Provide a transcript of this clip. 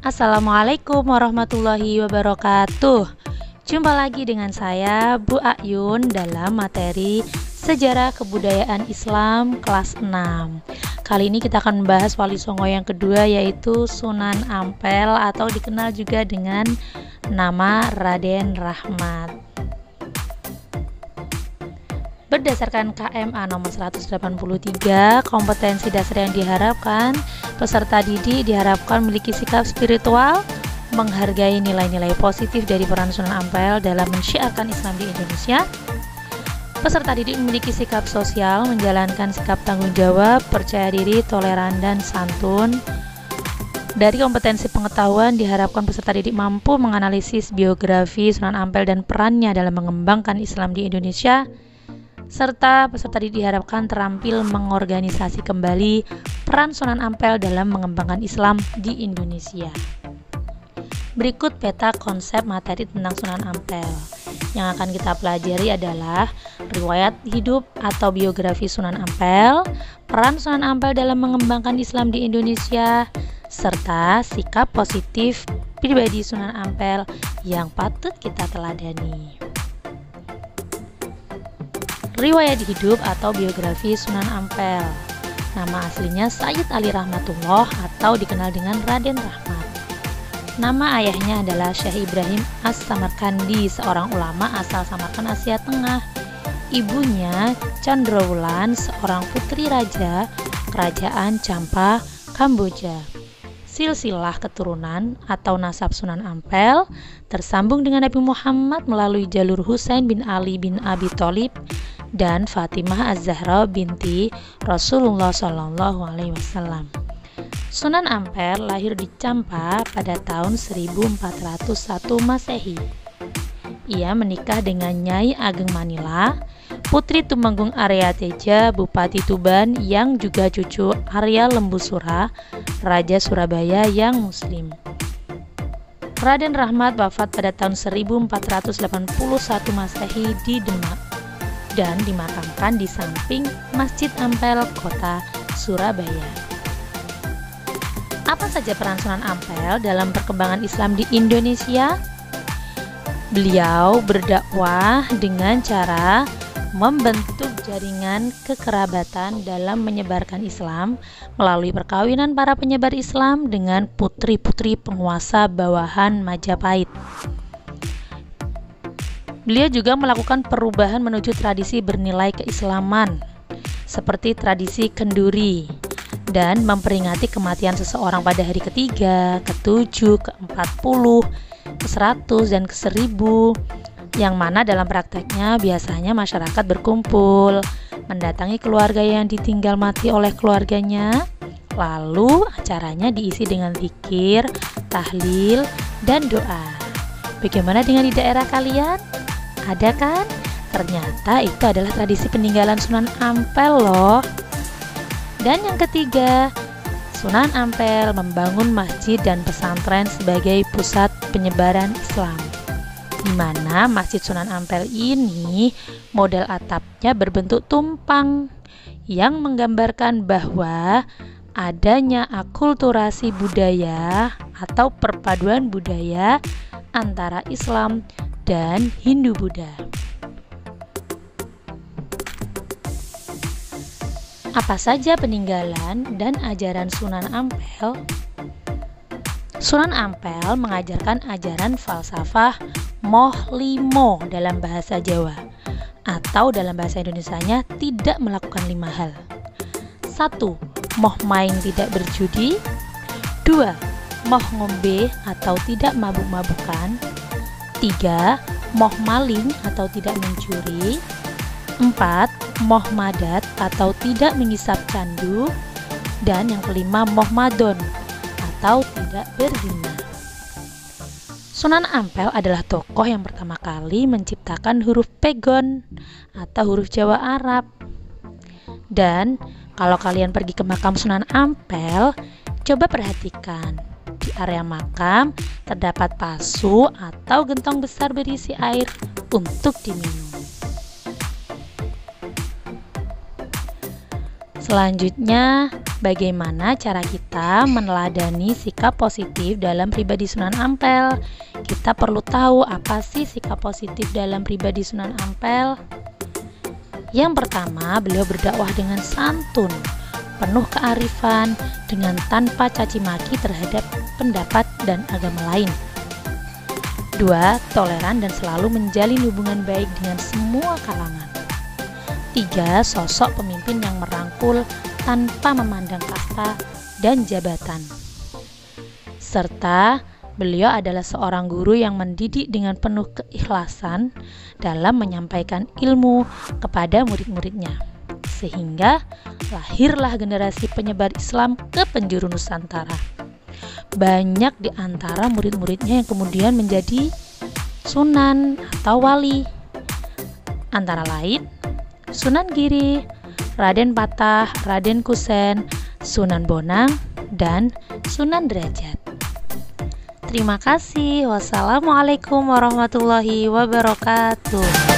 Assalamualaikum warahmatullahi wabarakatuh. Jumpa lagi dengan saya Bu Ayun dalam materi Sejarah Kebudayaan Islam kelas 6. Kali ini kita akan membahas Wali Songo yang kedua, yaitu Sunan Ampel atau dikenal juga dengan nama Raden Rahmat. Berdasarkan KMA nomor 183, kompetensi dasar yang diharapkan, peserta didik diharapkan memiliki sikap spiritual, menghargai nilai-nilai positif dari peran Sunan Ampel dalam mensyiarkan Islam di Indonesia. Peserta didik memiliki sikap sosial, menjalankan sikap tanggung jawab, percaya diri, toleran, dan santun. Dari kompetensi pengetahuan diharapkan peserta didik mampu menganalisis biografi Sunan Ampel dan perannya dalam mengembangkan Islam di Indonesia, serta peserta didik diharapkan terampil mengorganisasi kembali peran Sunan Ampel dalam mengembangkan Islam di Indonesia. Berikut peta konsep materi tentang Sunan Ampel. Yang akan kita pelajari adalah riwayat hidup atau biografi Sunan Ampel, peran Sunan Ampel dalam mengembangkan Islam di Indonesia, serta sikap positif pribadi Sunan Ampel yang patut kita teladani. Riwayat hidup atau biografi Sunan Ampel. Nama aslinya Sayyid Ali Rahmatullah atau dikenal dengan Raden Rahmat. Nama ayahnya adalah Syekh Ibrahim As-Samarkandi, seorang ulama asal Samarkand, Asia Tengah. Ibunya Chandrawulan, seorang putri raja Kerajaan Champa, Kamboja. Silsilah keturunan atau nasab Sunan Ampel tersambung dengan Nabi Muhammad melalui jalur Husain bin Ali bin Abi Thalib dan Fatimah Az-Zahra binti Rasulullah SAW. Sunan Ampel lahir di Champa pada tahun 1401 Masehi. Ia menikah dengan Nyai Ageng Manila, putri Tumenggung Arya Teja, Bupati Tuban yang juga cucu Arya Lembusura, Raja Surabaya yang Muslim. Raden Rahmat wafat pada tahun 1481 Masehi di Demak dan dimakamkan di samping Masjid Ampel, Kota Surabaya. Apa saja peran Sunan Ampel dalam perkembangan Islam di Indonesia? Beliau berdakwah dengan cara membentuk jaringan kekerabatan dalam menyebarkan Islam melalui perkawinan para penyebar Islam dengan putri-putri penguasa bawahan Majapahit. Beliau juga melakukan perubahan menuju tradisi bernilai keislaman seperti tradisi kenduri dan memperingati kematian seseorang pada hari ketiga, ke-7, ke-40, ke-100, dan ke-1000, yang mana dalam prakteknya biasanya masyarakat berkumpul, mendatangi keluarga yang ditinggal mati oleh keluarganya, lalu acaranya diisi dengan zikir, tahlil, dan doa. Bagaimana dengan di daerah kalian? Ada kan? Ternyata itu adalah tradisi peninggalan Sunan Ampel loh. Dan yang ketiga, Sunan Ampel membangun masjid dan pesantren sebagai pusat penyebaran Islam, di mana Masjid Sunan Ampel ini model atapnya berbentuk tumpang yang menggambarkan bahwa adanya akulturasi budaya atau perpaduan budaya antara Islam dan Hindu-Buddha. Apa saja peninggalan dan ajaran Sunan Ampel? Sunan Ampel mengajarkan ajaran falsafah Moh Limo dalam bahasa Jawa, atau dalam bahasa Indonesianya tidak melakukan 5 hal. 1. Moh main tidak berjudi. 2. Moh ngombe atau tidak mabuk-mabukan. 3. Moh maling atau tidak mencuri. 4. Moh madat atau tidak menghisap candu. Dan yang kelima, moh madon atau tidak berzina. Sunan Ampel adalah tokoh yang pertama kali menciptakan huruf pegon atau huruf Jawa Arab. Dan kalau kalian pergi ke makam Sunan Ampel, coba perhatikan. Di area makam terdapat pasu atau gentong besar berisi air untuk diminum. Selanjutnya, bagaimana cara kita meneladani sikap positif dalam pribadi Sunan Ampel? Kita perlu tahu apa sih sikap positif dalam pribadi Sunan Ampel. Yang pertama, beliau berdakwah dengan santun, penuh kearifan, dengan tanpa caci maki terhadap pendapat dan agama lain. 2. Toleran dan selalu menjalin hubungan baik dengan semua kalangan. 3. Sosok pemimpin yang merangkul tanpa memandang kasta dan jabatan. Serta beliau adalah seorang guru yang mendidik dengan penuh keikhlasan dalam menyampaikan ilmu kepada murid-muridnya, sehingga lahirlah generasi penyebar Islam ke penjuru Nusantara. Banyak di antara murid-muridnya yang kemudian menjadi sunan atau wali, antara lain Sunan Giri, Raden Patah, Raden Kusen, Sunan Bonang, dan Sunan Derajat. Terima kasih. Wassalamualaikum warahmatullahi wabarakatuh.